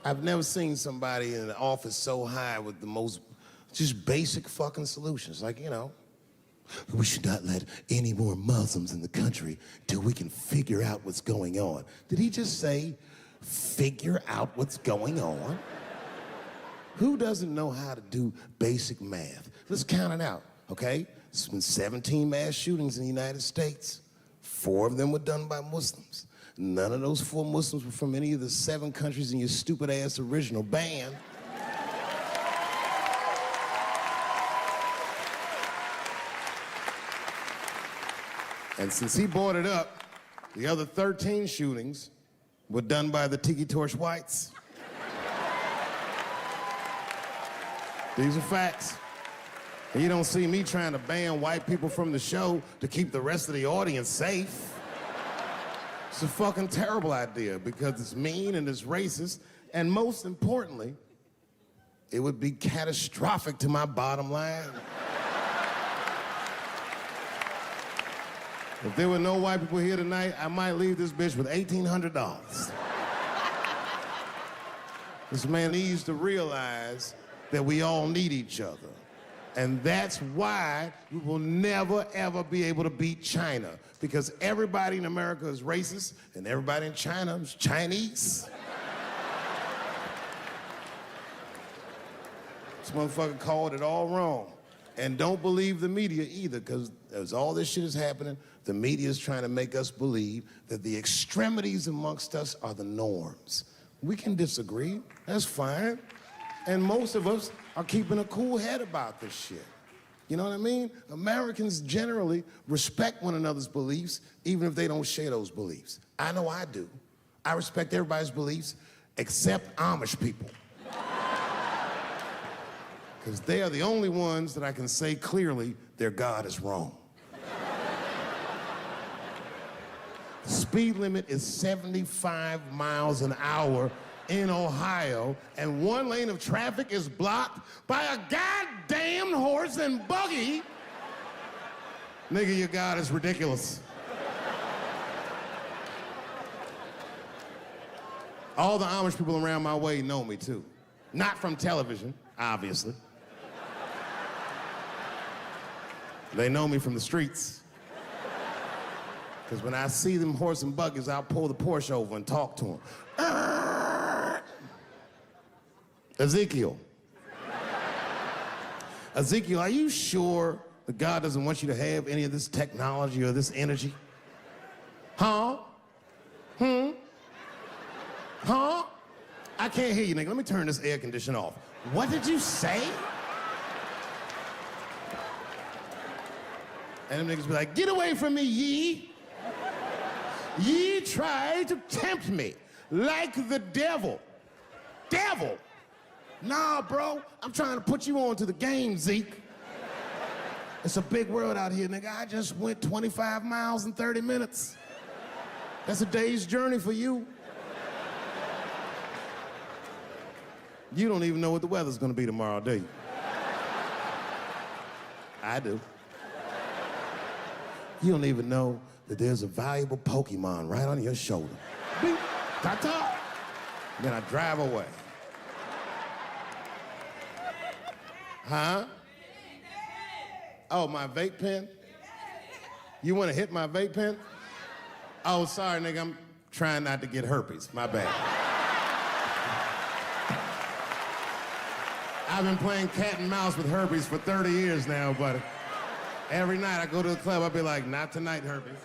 I've never seen somebody in an office so high with the most just basic fucking solutions. Like, we should not let any more Muslims in the country till we can figure out what's going on. Did he just say, figure out what's going on? Who doesn't know how to do basic math? Let's count it out, okay? There's been 17 mass shootings in the United States. 4 of them were done by Muslims. None of those 4 Muslims were from any of the 7 countries in your stupid-ass original band. And since he brought it up, the other 13 shootings were done by the Tiki Torch whites. These are facts. And you don't see me trying to ban white people from the show to keep the rest of the audience safe. It's a fucking terrible idea because it's mean and it's racist, and most importantly, it would be catastrophic to my bottom line. If there were no white people here tonight, I might leave this bitch with $1,800. This man needs to realize that we all need each other. And that's why we will never, ever be able to beat China. Because everybody in America is racist, and everybody in China is Chinese. This motherfucker called it all wrong. And don't believe the media either, because as all this shit is happening, the media is trying to make us believe that the extremities amongst us are the norms. We can disagree, that's fine. And most of us are keeping a cool head about this shit. You know what I mean? Americans generally respect one another's beliefs, even if they don't share those beliefs. I know I do. I respect everybody's beliefs, except Amish people. Because they are the only ones that I can say clearly their God is wrong. The speed limit is 75 miles an hour in Ohio, and 1 lane of traffic is blocked by a goddamn horse and buggy. Nigga, your God is ridiculous. All the Amish people around my way know me too. Not from television, obviously. They know me from the streets. Because when I see them horse and buggies, I'll pull the Porsche over and talk to them. Ezekiel, are you sure that God doesn't want you to have any of this technology or this energy? Huh? Huh? I can't hear you, nigga. Let me turn this air conditioner off. What did you say? And them niggas be like, get away from me, ye. Ye tried to tempt me like the devil. Devil? Nah, bro, I'm trying to put you on to the game, Zeke. It's a big world out here, nigga. I just went 25 miles in 30 minutes. That's a day's journey for you. You don't even know what the weather's gonna be tomorrow, do you? I do. You don't even know that there's a valuable Pokemon right on your shoulder. Beep, ta-ta. Then I drive away. Huh? Oh, my vape pen? You want to hit my vape pen? Oh, sorry, nigga, I'm trying not to get herpes. My bad. I've been playing cat and mouse with herpes for 30 years now, buddy. Every night I go to the club, I'll be like, not tonight, herpes.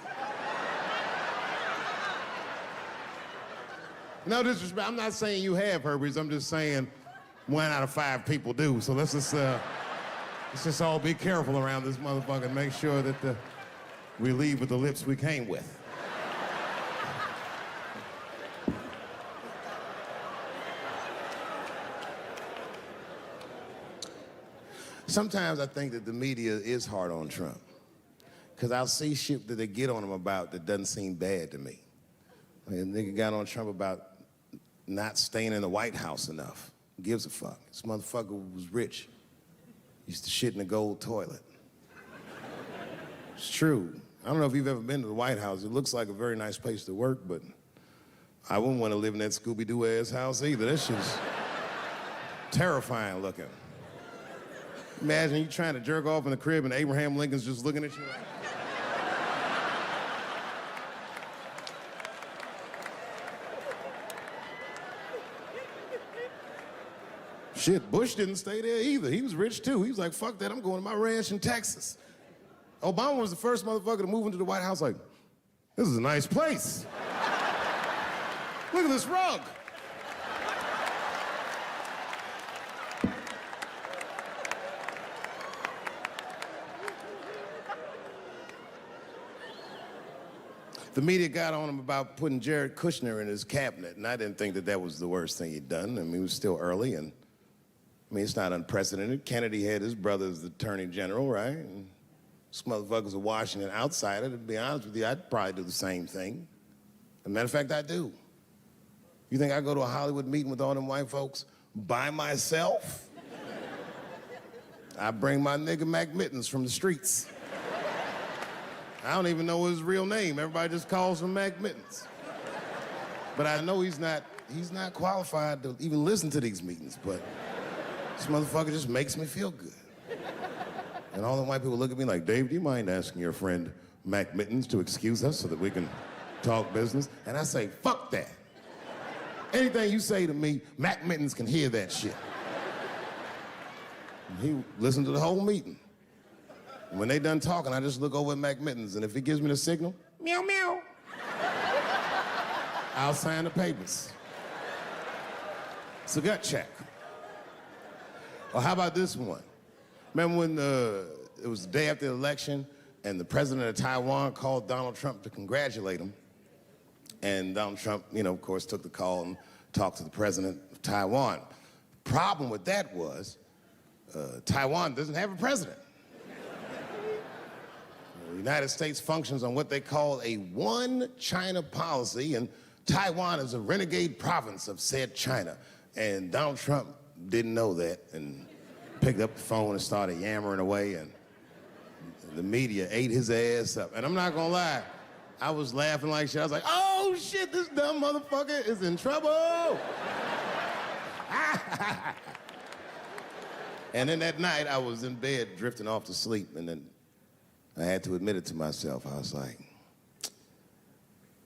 No disrespect, I'm not saying you have herpes, I'm just saying 1 out of 5 people do. So let's just all be careful around this motherfucker and make sure that we leave with the lips we came with. Sometimes I think that the media is hard on Trump, because I'll see shit that they get on him about that doesn't seem bad to me. Like, a nigga got on Trump about not staying in the White House enough. Who gives a fuck? This motherfucker was rich. Used to shit in a gold toilet. It's true. I don't know if you've ever been to the White House. It looks like a very nice place to work, but I wouldn't want to live in that Scooby-Doo ass house either. That shit's terrifying looking. Imagine you trying to jerk off in the crib and Abraham Lincoln's just looking at you like... Shit, Bush didn't stay there either. He was rich too. He was like, fuck that, I'm going to my ranch in Texas. Obama was the first motherfucker to move into the White House like, this is a nice place. Look at this rug. The media got on him about putting Jared Kushner in his cabinet, and I didn't think that that was the worst thing he'd done. I mean, it was still early, and I mean, it's not unprecedented. Kennedy had his brother as the attorney general, right? And this motherfucker's a Washington outsider. To be honest with you, I'd probably do the same thing. As a matter of fact, I do. You think I go to a Hollywood meeting with all them white folks by myself? I bring my nigga Mac Mittens from the streets. I don't even know his real name. Everybody just calls him Mac Mittens. But I know he's not qualified to even listen to these meetings, but this motherfucker just makes me feel good. And all the white people look at me like, Dave, do you mind asking your friend Mac Mittens to excuse us so that we can talk business? And I say, fuck that. Anything you say to me, Mac Mittens can hear that shit. And he listened to the whole meeting. And when they done talking, I just look over at Mac Mittens, and if he gives me the signal, meow, meow, I'll sign the papers. It's a gut check. Or how about this one? Remember when it was the day after the election, and the president of Taiwan called Donald Trump to congratulate him? And Donald Trump, you know, of course, took the call and talked to the president of Taiwan. The problem with that was Taiwan doesn't have a president. The United States functions on what they call a one China policy, and Taiwan is a renegade province of said China. And Donald Trump didn't know that and picked up the phone and started yammering away, and the media ate his ass up. And I'm not gonna lie, I was laughing like shit. I was like, oh shit, this dumb motherfucker is in trouble. And then that night, I was in bed drifting off to sleep, and then I had to admit it to myself. I was like,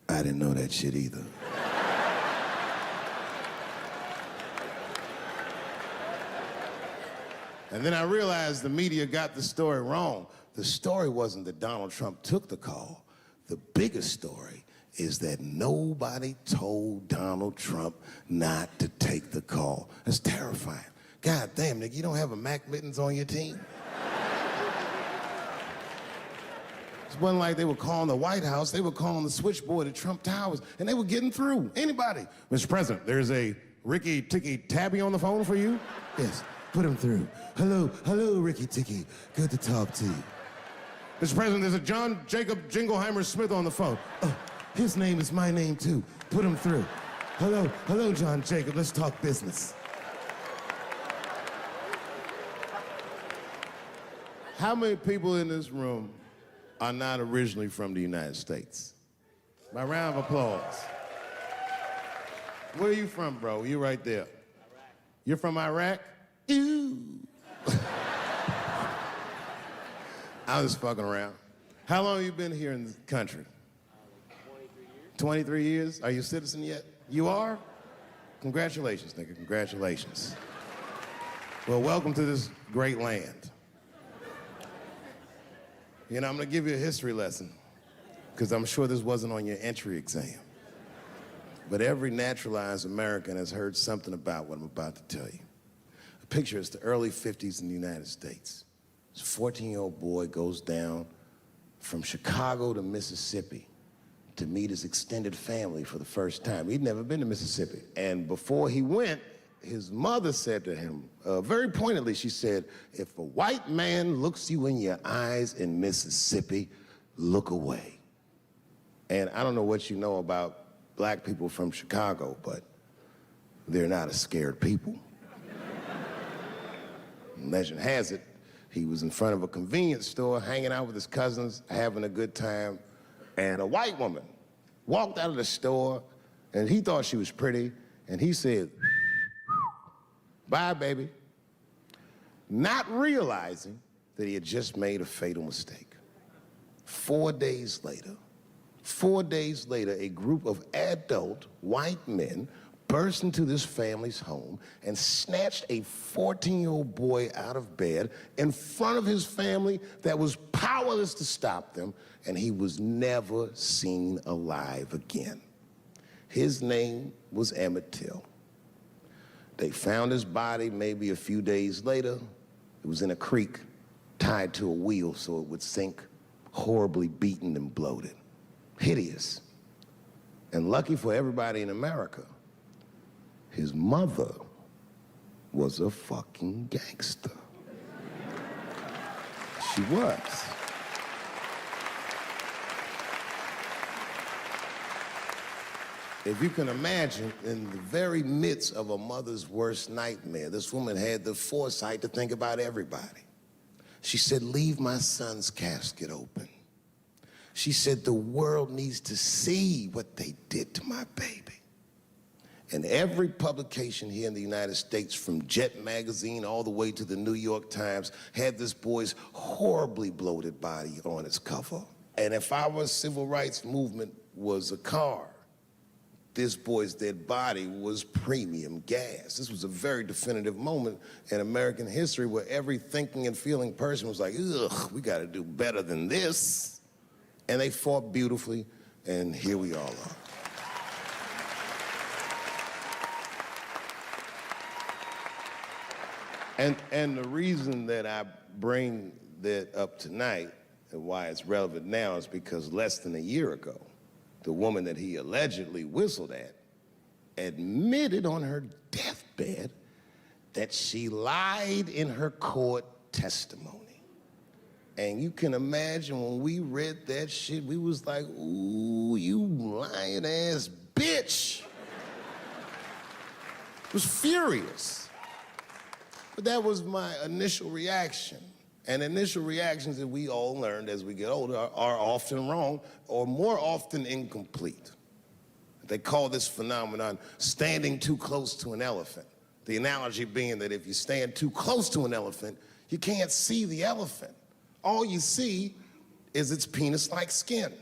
I didn't know that shit either. And then I realized the media got the story wrong. The story wasn't that Donald Trump took the call. The biggest story is that nobody told Donald Trump not to take the call. That's terrifying. God damn, nigga, you don't have a Mac Mittens on your team? It wasn't like they were calling the White House, they were calling the switchboard at Trump Towers, and they were getting through. Anybody. Mr. President, there's a Ricky Ticky Tabby on the phone for you? Yes, put him through. Hello, Ricky Ticky. Good to talk to you. Mr. President, there's a John Jacob Jingleheimer Smith on the phone. Oh, his name is my name too. Put him through. Hello, John Jacob, let's talk business. How many people in this room are not originally from the United States? My round of applause. Where are you from, bro? You right there. Iraq. You're from Iraq? Ew. I was fucking around. How long have you been here in the country? 23 years. 23 years? Are you a citizen yet? You are? Congratulations, nigga, congratulations. Well, welcome to this great land. You know, I'm gonna give you a history lesson, because I'm sure this wasn't on your entry exam. But every naturalized American has heard something about what I'm about to tell you. Picture it's the early 50s in the United States. This 14-year-old boy goes down from Chicago to Mississippi to meet his extended family for the first time. He'd never been to Mississippi. And before he went, his mother said to him, very pointedly, she said, if a white man looks you in your eyes in Mississippi, look away. And I don't know what you know about black people from Chicago, but they're not a scared people. Legend has it, he was in front of a convenience store, hanging out with his cousins, having a good time, and a white woman walked out of the store And he thought she was pretty, and he said, bye, baby. Not realizing that he had just made a fatal mistake. 4 days later, a group of adult white men burst into this family's home and snatched a 14-year-old boy out of bed in front of his family that was powerless to stop them, and he was never seen alive again. His name was Emmett Till. They found his body maybe a few days later. It was in a creek, tied to a wheel so it would sink, horribly beaten and bloated. Hideous. And lucky for everybody in America, his mother was a fucking gangster. She was. If you can imagine, in the very midst of a mother's worst nightmare, this woman had the foresight to think about everybody. She said, leave my son's casket open. She said, the world needs to see what they did to my baby. And every publication here in the United States, from Jet magazine all the way to the New York Times, had this boy's horribly bloated body on its cover. And if our civil rights movement was a car, this boy's dead body was premium gas. This was a very definitive moment in American history where every thinking and feeling person was like, ugh, we gotta do better than this. And they fought beautifully, and here we all are. And the reason that I bring that up tonight and why it's relevant now is because less than a year ago, the woman that he allegedly whistled at admitted on her deathbed that she lied in her court testimony. And you can imagine when we read that shit, we was like, ooh, you lying ass bitch. Was furious. But that was my initial reaction. And initial reactions that we all learned as we get older are often wrong or more often incomplete. They call this phenomenon standing too close to an elephant. The analogy being that if you stand too close to an elephant, you can't see the elephant. All you see is its penis-like skin.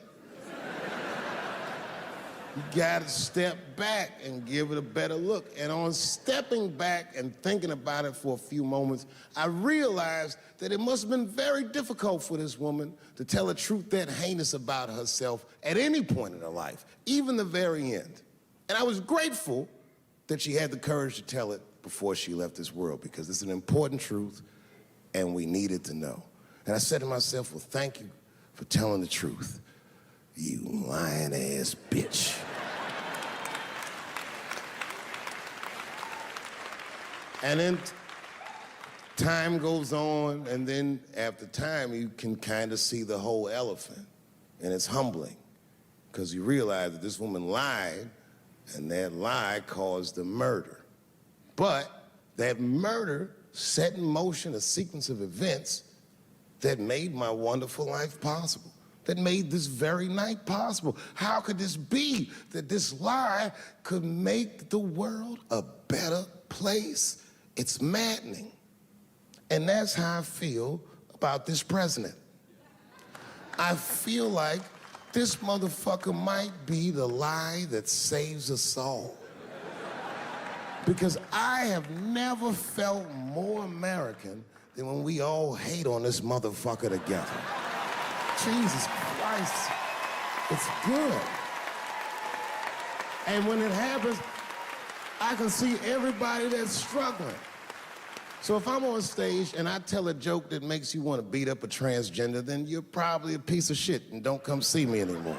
You gotta step back and give it a better look. And on stepping back and thinking about it for a few moments, I realized that it must have been very difficult for this woman to tell a truth that heinous about herself at any point in her life, even the very end. And I was grateful that she had the courage to tell it before she left this world, because it's an important truth and we needed to know. And I said to myself, well, thank you for telling the truth, you lying ass bitch. And then time goes on, and then after time, you can kind of see the whole elephant. And it's humbling, because you realize that this woman lied, and that lie caused the murder. But that murder set in motion a sequence of events that made my wonderful life possible, that made this very night possible. How could this be that this lie could make the world a better place? It's maddening. And that's how I feel about this president. I feel like this motherfucker might be the lie that saves us all. Because I have never felt more American than when we all hate on this motherfucker together. Jesus Christ, it's good. And when it happens, I can see everybody that's struggling. So if I'm on stage and I tell a joke that makes you want to beat up a transgender, then you're probably a piece of shit and don't come see me anymore.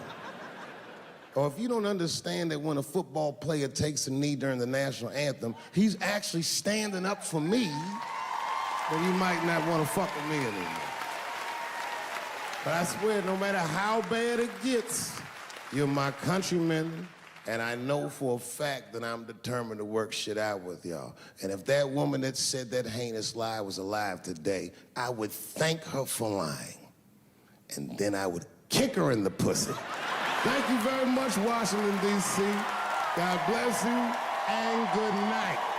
Or if you don't understand that when a football player takes a knee during the national anthem, he's actually standing up for me, then you might not want to fuck with me anymore. But I swear, no matter how bad it gets, you're my countrymen, and I know for a fact that I'm determined to work shit out with y'all. And if that woman that said that heinous lie was alive today, I would thank her for lying. And then I would kick her in the pussy. Thank you very much, Washington, D.C. God bless you and good night.